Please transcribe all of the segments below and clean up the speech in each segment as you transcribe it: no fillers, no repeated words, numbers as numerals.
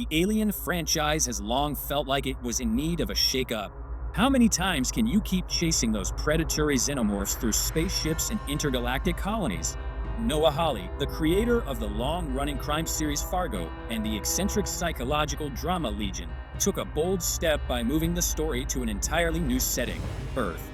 the Alien franchise has long felt like it was in need of a shake-up. How many times can you keep chasing those predatory xenomorphs through spaceships and intergalactic colonies? Noah Hawley, the creator of the long-running crime series Fargo and the eccentric psychological drama Legion, took a bold step by moving the story to an entirely new setting, Earth.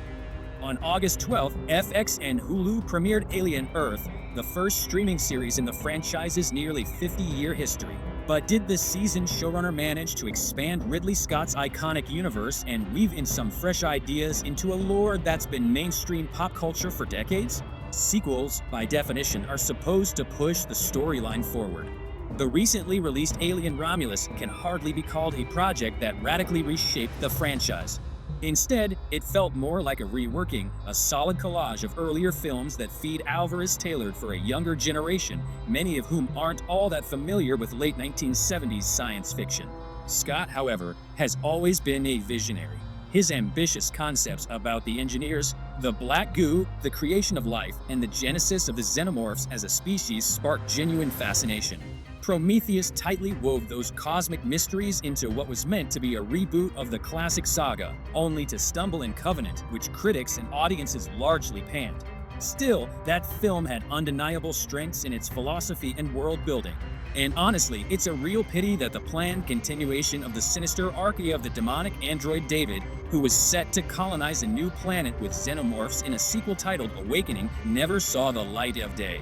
On August 12th, FX and Hulu premiered Alien Earth, the first streaming series in the franchise's nearly 50-year history. But did this seasoned showrunner manage to expand Ridley Scott's iconic universe and weave in some fresh ideas into a lore that's been mainstream pop culture for decades? Sequels, by definition, are supposed to push the storyline forward. The recently released Alien Romulus can hardly be called a project that radically reshaped the franchise. Instead, it felt more like a reworking, a solid collage of earlier films that feed Alvarez tailored for a younger generation, many of whom aren't all that familiar with late 1970s science fiction. Scott, however, has always been a visionary. His ambitious concepts about the engineers, the black goo, the creation of life, and the genesis of the xenomorphs as a species sparked genuine fascination. Prometheus tightly wove those cosmic mysteries into what was meant to be a reboot of the classic saga, only to stumble in Covenant, which critics and audiences largely panned. Still, that film had undeniable strengths in its philosophy and world building. And honestly, it's a real pity that the planned continuation of the sinister archaea of the demonic android David, who was set to colonize a new planet with xenomorphs in a sequel titled Awakening, never saw the light of day.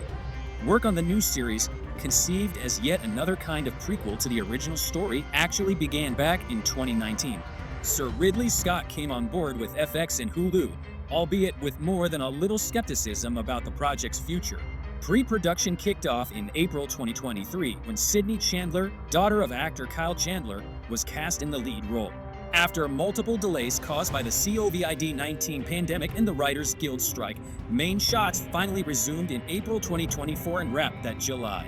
Work on the new series, conceived as yet another kind of prequel to the original story, actually began back in 2019. Sir Ridley Scott came on board with FX and Hulu, albeit with more than a little skepticism about the project's future. Pre-production kicked off in April 2023 when Sydney Chandler, daughter of actor Kyle Chandler, was cast in the lead role. After multiple delays caused by the COVID-19 pandemic and the Writers Guild strike, main shots finally resumed in April 2024 and wrapped that July.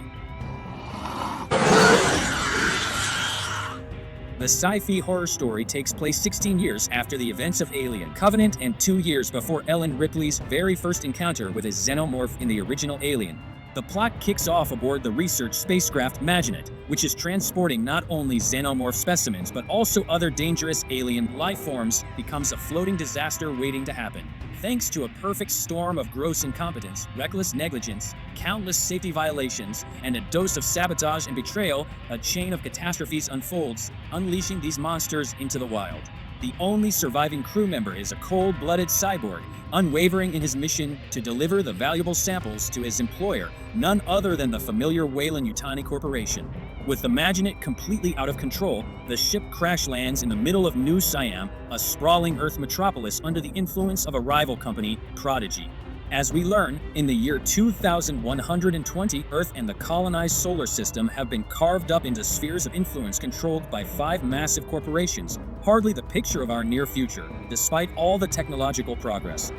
The sci-fi horror story takes place 16 years after the events of Alien Covenant and 2 years before Ellen Ripley's very first encounter with a xenomorph in the original Alien. The plot kicks off aboard the research spacecraft Maginot, which is transporting not only xenomorph specimens but also other dangerous alien life forms, becomes a floating disaster waiting to happen. Thanks to a perfect storm of gross incompetence, reckless negligence, countless safety violations, and a dose of sabotage and betrayal, a chain of catastrophes unfolds, unleashing these monsters into the wild. The only surviving crew member is a cold-blooded cyborg, unwavering in his mission to deliver the valuable samples to his employer, none other than the familiar Weyland-Yutani Corporation. With the Maginot completely out of control, the ship crash lands in the middle of New Siam, a sprawling Earth metropolis under the influence of a rival company, Prodigy. As we learn, in the year 2120, Earth and the colonized solar system have been carved up into spheres of influence controlled by 5 massive corporations, hardly the picture of our near future, despite all the technological progress.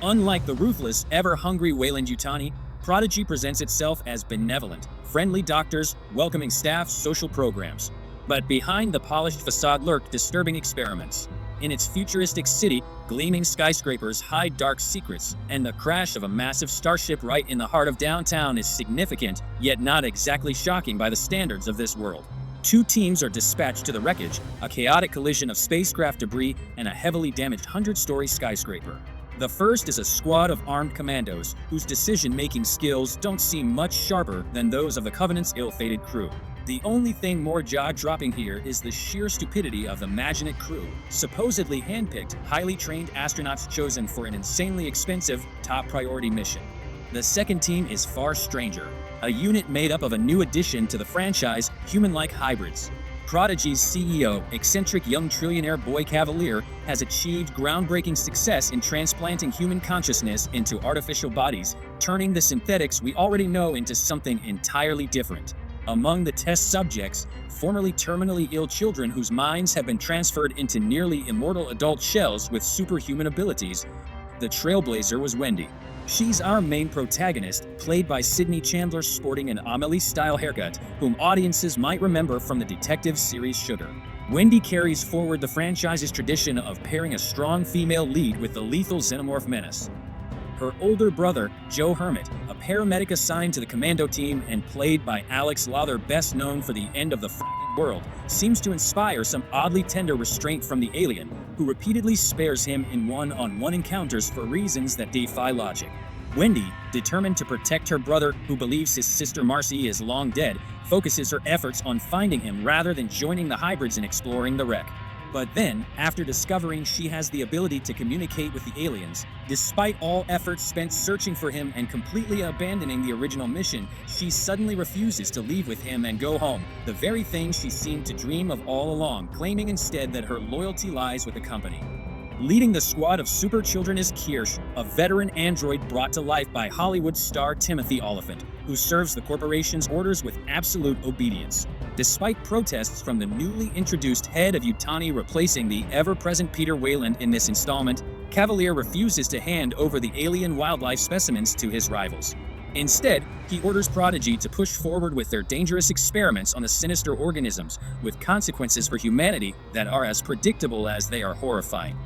Unlike the ruthless, ever-hungry Weyland-Yutani, Prodigy presents itself as benevolent, friendly doctors, welcoming staff, social programs. But behind the polished facade lurk disturbing experiments. In its futuristic city, gleaming skyscrapers hide dark secrets, and the crash of a massive starship right in the heart of downtown is significant, yet not exactly shocking by the standards of this world. 2 teams are dispatched to the wreckage, a chaotic collision of spacecraft debris and a heavily damaged 100-story skyscraper. The first is a squad of armed commandos, whose decision-making skills don't seem much sharper than those of the Covenant's ill-fated crew. The only thing more jaw-dropping here is the sheer stupidity of the Maginot crew, supposedly handpicked, highly trained astronauts chosen for an insanely expensive, top-priority mission. The second team is far stranger, a unit made up of a new addition to the franchise, human-like hybrids. Prodigy's CEO, eccentric young trillionaire Boy Kavalier, has achieved groundbreaking success in transplanting human consciousness into artificial bodies, turning the synthetics we already know into something entirely different. Among the test subjects, formerly terminally ill children whose minds have been transferred into nearly immortal adult shells with superhuman abilities, the trailblazer was Wendy. She's our main protagonist, played by Sydney Chandler sporting an Amelie-style haircut, whom audiences might remember from the detective series Sugar. Wendy carries forward the franchise's tradition of pairing a strong female lead with the lethal xenomorph menace. Her older brother, Joe Hermit, a paramedic assigned to the commando team and played by Alex Lawther, best known for the end of the world seems to inspire some oddly tender restraint from the alien, who repeatedly spares him in one-on-one encounters for reasons that defy logic. Wendy, determined to protect her brother who believes his sister Marcy is long dead, focuses her efforts on finding him rather than joining the hybrids and exploring the wreck. But then, after discovering she has the ability to communicate with the aliens, despite all efforts spent searching for him and completely abandoning the original mission, she suddenly refuses to leave with him and go home, the very thing she seemed to dream of all along, claiming instead that her loyalty lies with the company. Leading the squad of super children is Kirsch, a veteran android brought to life by Hollywood star Timothy Olyphant, who serves the corporation's orders with absolute obedience. Despite protests from the newly introduced head of Yutani replacing the ever-present Peter Wayland in this installment, Kavalier refuses to hand over the alien wildlife specimens to his rivals. Instead, he orders Prodigy to push forward with their dangerous experiments on the sinister organisms, with consequences for humanity that are as predictable as they are horrifying.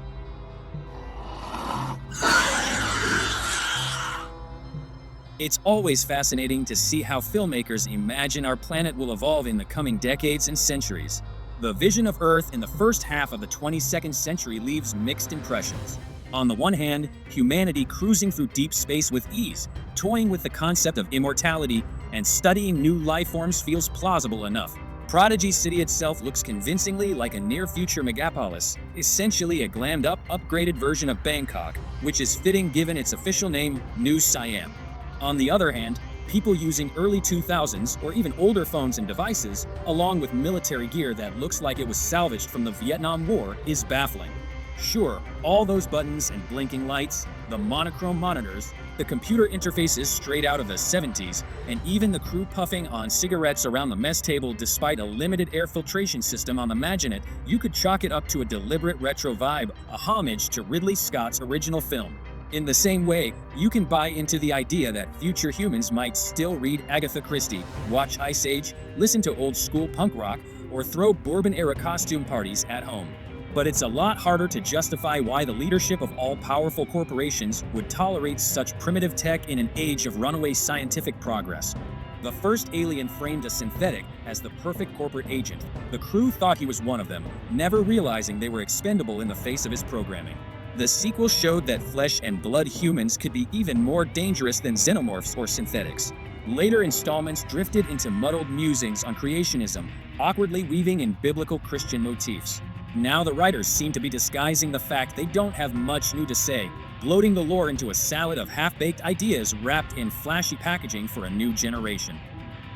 It's always fascinating to see how filmmakers imagine our planet will evolve in the coming decades and centuries. The vision of Earth in the first half of the 22nd century leaves mixed impressions. On the one hand, humanity cruising through deep space with ease, toying with the concept of immortality, and studying new life forms feels plausible enough. Prodigy City itself looks convincingly like a near-future megapolis, essentially a glammed-up, upgraded version of Bangkok, which is fitting given its official name, New Siam. On the other hand, people using early 2000s or even older phones and devices, along with military gear that looks like it was salvaged from the Vietnam War, is baffling. Sure, all those buttons and blinking lights, the monochrome monitors, the computer interfaces straight out of the 70s, and even the crew puffing on cigarettes around the mess table despite a limited air filtration system on the Imaginet, you could chalk it up to a deliberate retro vibe, a homage to Ridley Scott's original film. In the same way, you can buy into the idea that future humans might still read Agatha Christie, watch Ice Age, listen to old-school punk rock, or throw Bourbon-era costume parties at home. But it's a lot harder to justify why the leadership of all-powerful corporations would tolerate such primitive tech in an age of runaway scientific progress. The first alien framed a synthetic as the perfect corporate agent. The crew thought he was one of them, never realizing they were expendable in the face of his programming. The sequel showed that flesh and blood humans could be even more dangerous than xenomorphs or synthetics. Later installments drifted into muddled musings on creationism, awkwardly weaving in biblical Christian motifs. Now the writers seem to be disguising the fact they don't have much new to say, bloating the lore into a salad of half-baked ideas wrapped in flashy packaging for a new generation.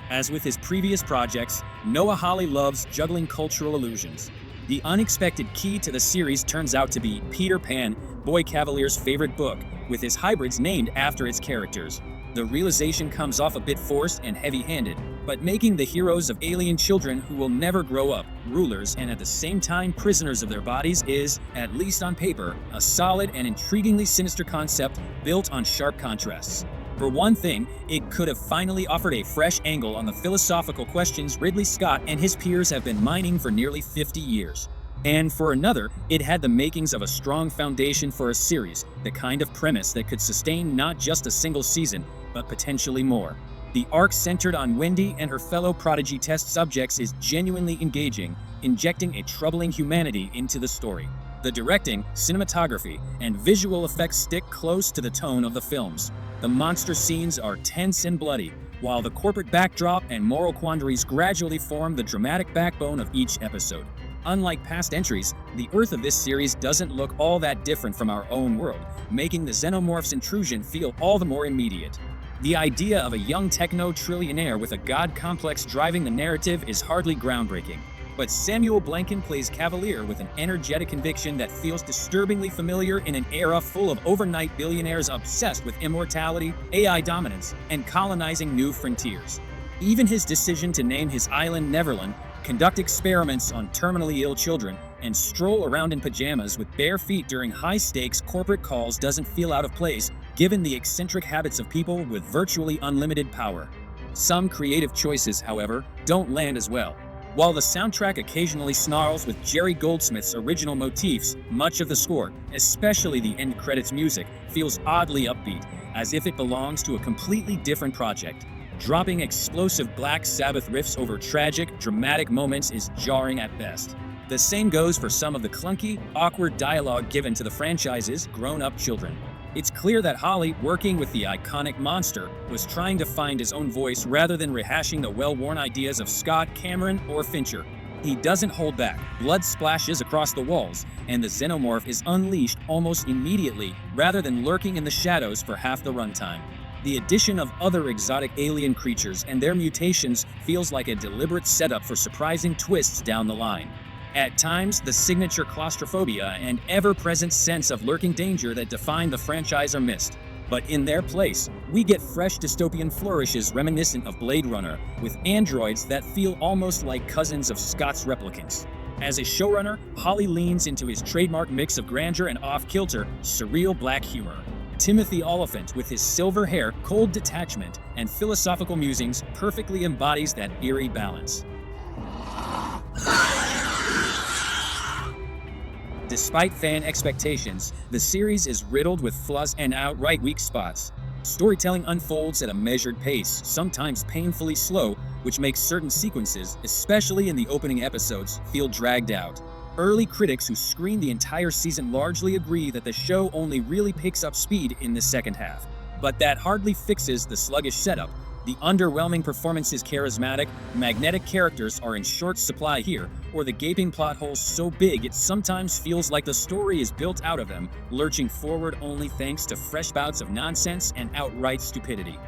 As with his previous projects, Noah Hawley loves juggling cultural illusions. The unexpected key to the series turns out to be Peter Pan, Boy Kavalier's favorite book, with his hybrids named after its characters. The realization comes off a bit forced and heavy-handed, but making the heroes of alien children who will never grow up, rulers and at the same time prisoners of their bodies is, at least on paper, a solid and intriguingly sinister concept built on sharp contrasts. For one thing, it could have finally offered a fresh angle on the philosophical questions Ridley Scott and his peers have been mining for nearly 50 years. And for another, it had the makings of a strong foundation for a series, the kind of premise that could sustain not just a single season, but potentially more. The arc centered on Wendy and her fellow Prodigy test subjects is genuinely engaging, injecting a troubling humanity into the story. The directing, cinematography, and visual effects stick close to the tone of the films. The monster scenes are tense and bloody, while the corporate backdrop and moral quandaries gradually form the dramatic backbone of each episode. Unlike past entries, the Earth of this series doesn't look all that different from our own world, making the Xenomorphs' intrusion feel all the more immediate. The idea of a young techno-trillionaire with a god complex driving the narrative is hardly groundbreaking. But Samuel Blanken plays Kavalier with an energetic conviction that feels disturbingly familiar in an era full of overnight billionaires obsessed with immortality, AI dominance, and colonizing new frontiers. Even his decision to name his island Neverland, conduct experiments on terminally ill children, and stroll around in pajamas with bare feet during high-stakes corporate calls doesn't feel out of place, given the eccentric habits of people with virtually unlimited power. Some creative choices, however, don't land as well. While the soundtrack occasionally snarls with Jerry Goldsmith's original motifs, much of the score, especially the end credits music, feels oddly upbeat, as if it belongs to a completely different project. Dropping explosive Black Sabbath riffs over tragic, dramatic moments is jarring at best. The same goes for some of the clunky, awkward dialogue given to the franchise's grown-up children. It's clear that Hawley, working with the iconic monster, was trying to find his own voice rather than rehashing the well-worn ideas of Scott, Cameron, or Fincher. He doesn't hold back. Blood splashes across the walls, and the Xenomorph is unleashed almost immediately rather than lurking in the shadows for half the runtime. The addition of other exotic alien creatures and their mutations feels like a deliberate setup for surprising twists down the line. At times, the signature claustrophobia and ever-present sense of lurking danger that define the franchise are missed. But in their place, we get fresh dystopian flourishes reminiscent of Blade Runner, with androids that feel almost like cousins of Scott's replicants. As a showrunner, Hawley leans into his trademark mix of grandeur and off-kilter, surreal black humor. Timothy Oliphant, with his silver hair, cold detachment, and philosophical musings, perfectly embodies that eerie balance. Despite fan expectations, the series is riddled with flaws and outright weak spots. Storytelling unfolds at a measured pace, sometimes painfully slow, which makes certain sequences, especially in the opening episodes, feel dragged out. Early critics who screened the entire season largely agree that the show only really picks up speed in the second half. But that hardly fixes the sluggish setup. The underwhelming performances, charismatic, magnetic characters are in short supply here, or the gaping plot holes so big it sometimes feels like the story is built out of them, lurching forward only thanks to fresh bouts of nonsense and outright stupidity.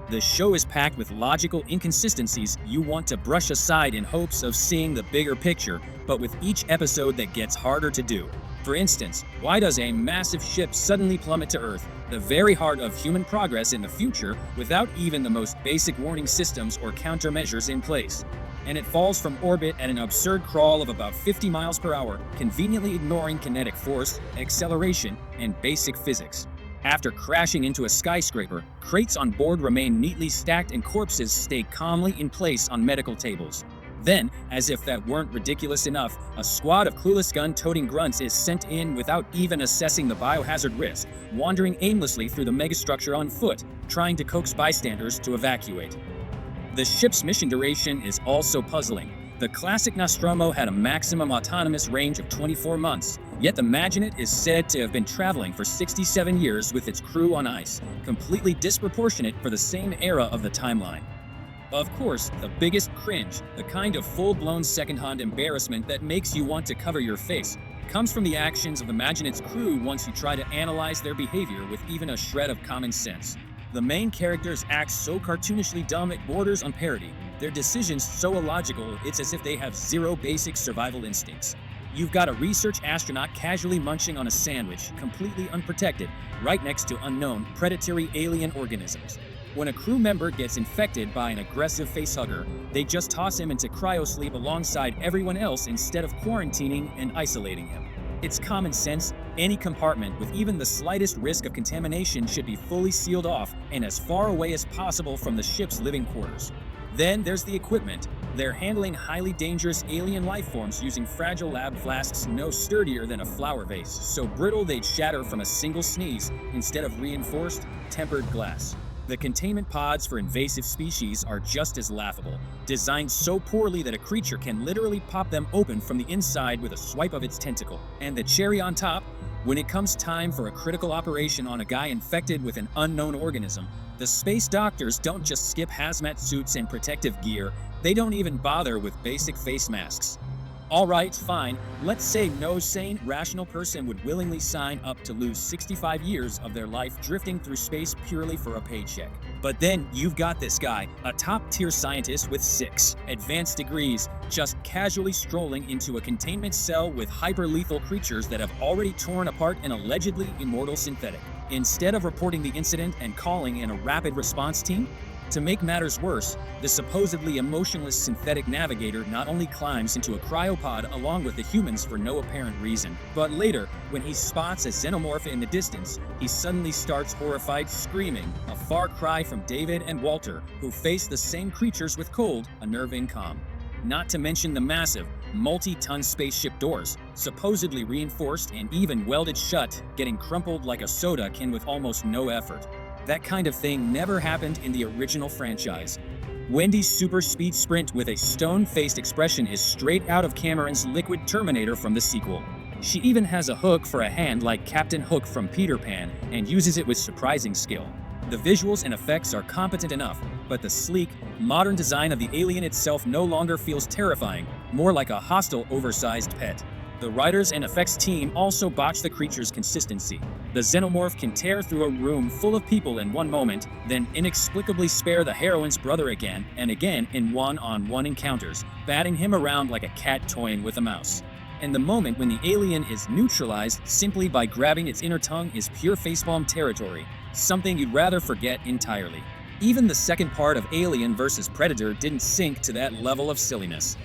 The show is packed with logical inconsistencies you want to brush aside in hopes of seeing the bigger picture, but with each episode that gets harder to do. For instance, why does a massive ship suddenly plummet to Earth, the very heart of human progress in the future, without even the most basic warning systems or countermeasures in place? And it falls from orbit at an absurd crawl of about 50 miles per hour, conveniently ignoring kinetic force, acceleration, and basic physics. After crashing into a skyscraper, crates on board remain neatly stacked and corpses stay calmly in place on medical tables. Then, as if that weren't ridiculous enough, a squad of clueless gun-toting grunts is sent in without even assessing the biohazard risk, wandering aimlessly through the megastructure on foot, trying to coax bystanders to evacuate. The ship's mission duration is also puzzling. The classic Nostromo had a maximum autonomous range of 24 months, yet the Maginot is said to have been traveling for 67 years with its crew on ice, completely disproportionate for the same era of the timeline. Of course, the biggest cringe, the kind of full-blown second-hand embarrassment that makes you want to cover your face, comes from the actions of the Maginot's crew once you try to analyze their behavior with even a shred of common sense. The main characters act so cartoonishly dumb it borders on parody. Their decisions so illogical, it's as if they have zero basic survival instincts. You've got a research astronaut casually munching on a sandwich, completely unprotected, right next to unknown, predatory alien organisms. When a crew member gets infected by an aggressive facehugger, they just toss him into cryosleep alongside everyone else instead of quarantining and isolating him. It's common sense. Any compartment with even the slightest risk of contamination should be fully sealed off and as far away as possible from the ship's living quarters. Then there's the equipment. They're handling highly dangerous alien life forms using fragile lab flasks no sturdier than a flower vase, so brittle they'd shatter from a single sneeze instead of reinforced, tempered glass. The containment pods for invasive species are just as laughable, designed so poorly that a creature can literally pop them open from the inside with a swipe of its tentacle. And the cherry on top, when it comes time for a critical operation on a guy infected with an unknown organism, the space doctors don't just skip hazmat suits and protective gear, they don't even bother with basic face masks. Alright, fine, let's say no sane, rational person would willingly sign up to lose 65 years of their life drifting through space purely for a paycheck. But then you've got this guy, a top-tier scientist with 6 advanced degrees, just casually strolling into a containment cell with hyper-lethal creatures that have already torn apart an allegedly immortal synthetic. Instead of reporting the incident and calling in a rapid response team, to make matters worse, the supposedly emotionless synthetic navigator not only climbs into a cryopod along with the humans for no apparent reason, but later, when he spots a xenomorph in the distance, he suddenly starts horrified screaming, a far cry from David and Walter, who face the same creatures with cold, unnerving calm. Not to mention the massive, multi-ton spaceship doors, supposedly reinforced and even welded shut, getting crumpled like a soda can with almost no effort. That kind of thing never happened in the original franchise. Wendy's super speed sprint with a stone-faced expression is straight out of Cameron's Liquid Terminator from the sequel. She even has a hook for a hand like Captain Hook from Peter Pan and uses it with surprising skill. The visuals and effects are competent enough, but the sleek, modern design of the alien itself no longer feels terrifying, more like a hostile, oversized pet. The writers and effects team also botch the creature's consistency. The Xenomorph can tear through a room full of people in one moment, then inexplicably spare the heroine's brother again and again in one-on-one encounters, batting him around like a cat toying with a mouse. And the moment when the alien is neutralized simply by grabbing its inner tongue is pure facepalm territory, something you'd rather forget entirely. Even the second part of Alien vs. Predator didn't sink to that level of silliness.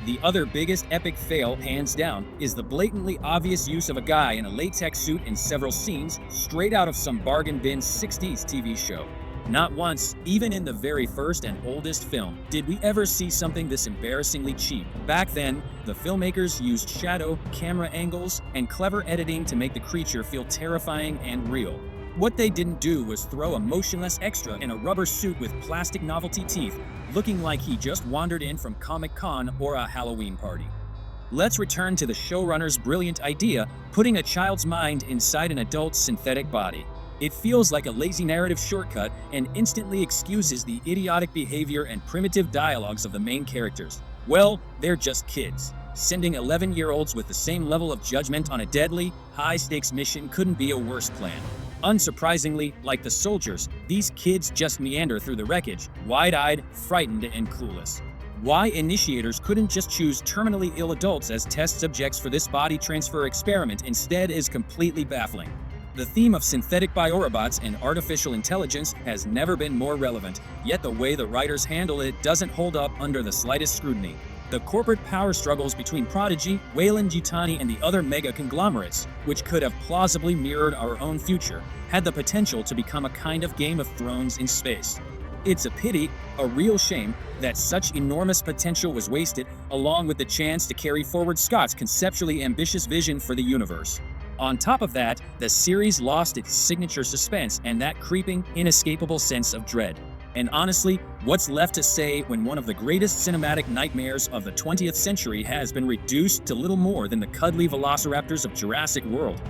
The other biggest epic fail, hands down, is the blatantly obvious use of a guy in a latex suit in several scenes, straight out of some bargain bin 60s TV show. Not once, even in the very first and oldest film, did we ever see something this embarrassingly cheap. Back then, the filmmakers used shadow, camera angles, and clever editing to make the creature feel terrifying and real. What they didn't do was throw a motionless extra in a rubber suit with plastic novelty teeth, looking like he just wandered in from Comic-Con or a Halloween party. Let's return to the showrunner's brilliant idea, putting a child's mind inside an adult's synthetic body. It feels like a lazy narrative shortcut and instantly excuses the idiotic behavior and primitive dialogues of the main characters. Well, they're just kids. Sending 11-year-olds with the same level of judgment on a deadly, high-stakes mission couldn't be a worse plan. Unsurprisingly, like the soldiers, these kids just meander through the wreckage, wide-eyed, frightened, and clueless. Why initiators couldn't just choose terminally ill adults as test subjects for this body transfer experiment instead is completely baffling. The theme of synthetic biorobots and artificial intelligence has never been more relevant, yet the way the writers handle it doesn't hold up under the slightest scrutiny. The corporate power struggles between Prodigy, Weyland-Yutani, and the other mega conglomerates, which could have plausibly mirrored our own future, had the potential to become a kind of Game of Thrones in space. It's a pity, a real shame, that such enormous potential was wasted, along with the chance to carry forward Scott's conceptually ambitious vision for the universe. On top of that, the series lost its signature suspense and that creeping, inescapable sense of dread. And honestly, what's left to say when one of the greatest cinematic nightmares of the 20th century has been reduced to little more than the cuddly velociraptors of Jurassic World?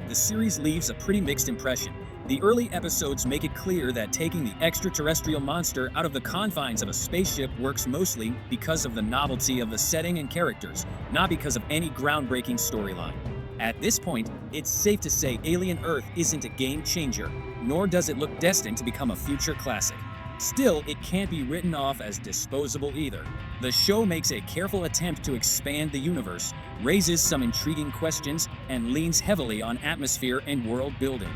The series leaves a pretty mixed impression. The early episodes make it clear that taking the extraterrestrial monster out of the confines of a spaceship works mostly because of the novelty of the setting and characters, not because of any groundbreaking storyline. At this point, it's safe to say Alien Earth isn't a game changer, nor does it look destined to become a future classic. Still, it can't be written off as disposable either. The show makes a careful attempt to expand the universe, raises some intriguing questions, and leans heavily on atmosphere and world building.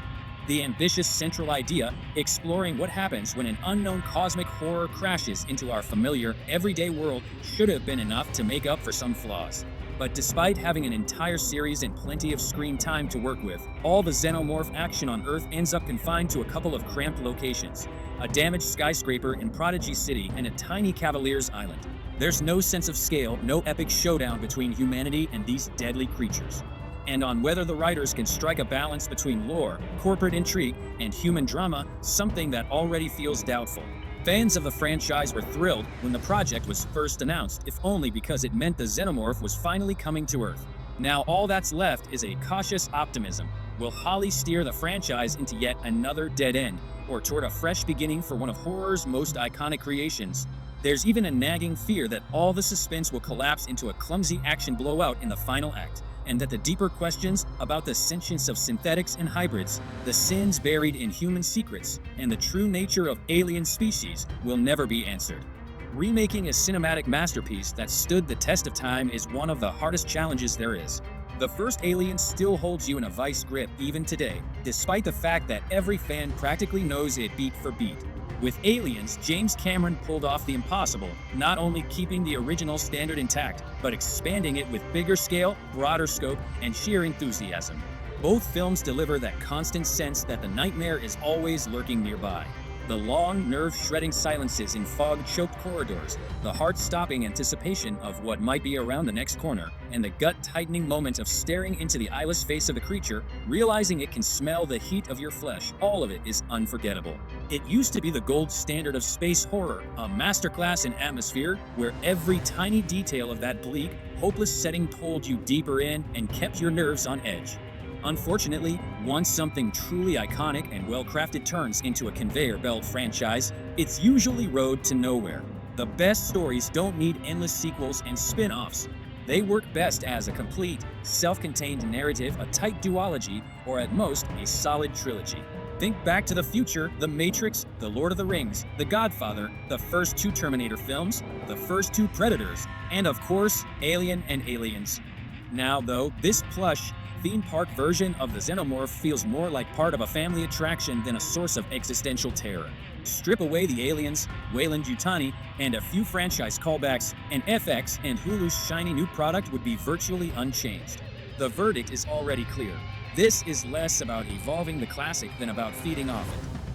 The ambitious central idea, exploring what happens when an unknown cosmic horror crashes into our familiar, everyday world, should have been enough to make up for some flaws. But despite having an entire series and plenty of screen time to work with, all the Xenomorph action on Earth ends up confined to a couple of cramped locations: a damaged skyscraper in Prodigy City and a tiny Cavalier's Island. There's no sense of scale, no epic showdown between humanity and these deadly creatures. And on whether the writers can strike a balance between lore, corporate intrigue, and human drama, something that already feels doubtful. Fans of the franchise were thrilled when the project was first announced, if only because it meant the Xenomorph was finally coming to Earth. Now all that's left is a cautious optimism. Will Hawley steer the franchise into yet another dead end, or toward a fresh beginning for one of horror's most iconic creations? There's even a nagging fear that all the suspense will collapse into a clumsy action blowout in the final act, and that the deeper questions about the sentience of synthetics and hybrids, the sins buried in human secrets, and the true nature of alien species will never be answered. Remaking a cinematic masterpiece that stood the test of time is one of the hardest challenges there is. The first Alien still holds you in a vice grip even today, despite the fact that every fan practically knows it beat for beat. With Aliens, James Cameron pulled off the impossible, not only keeping the original standard intact, but expanding it with bigger scale, broader scope, and sheer enthusiasm. Both films deliver that constant sense that the nightmare is always lurking nearby. The long, nerve-shredding silences in fog-choked corridors, the heart-stopping anticipation of what might be around the next corner, and the gut-tightening moment of staring into the eyeless face of the creature, realizing it can smell the heat of your flesh, all of it is unforgettable. It used to be the gold standard of space horror, a masterclass in atmosphere where every tiny detail of that bleak, hopeless setting pulled you deeper in and kept your nerves on edge. Unfortunately, once something truly iconic and well-crafted turns into a conveyor belt franchise, it's usually road to nowhere. The best stories don't need endless sequels and spin-offs. They work best as a complete, self-contained narrative, a tight duology, or at most, a solid trilogy. Think Back to the Future, The Matrix, The Lord of the Rings, The Godfather, the first 2 Terminator films, the first 2 Predators, and of course, Alien and Aliens. Now though, this plush, theme park version of the Xenomorph feels more like part of a family attraction than a source of existential terror. Strip away the aliens, Weyland-Yutani, and a few franchise callbacks, and FX and Hulu's shiny new product would be virtually unchanged. The verdict is already clear. This is less about evolving the classic than about feeding off it.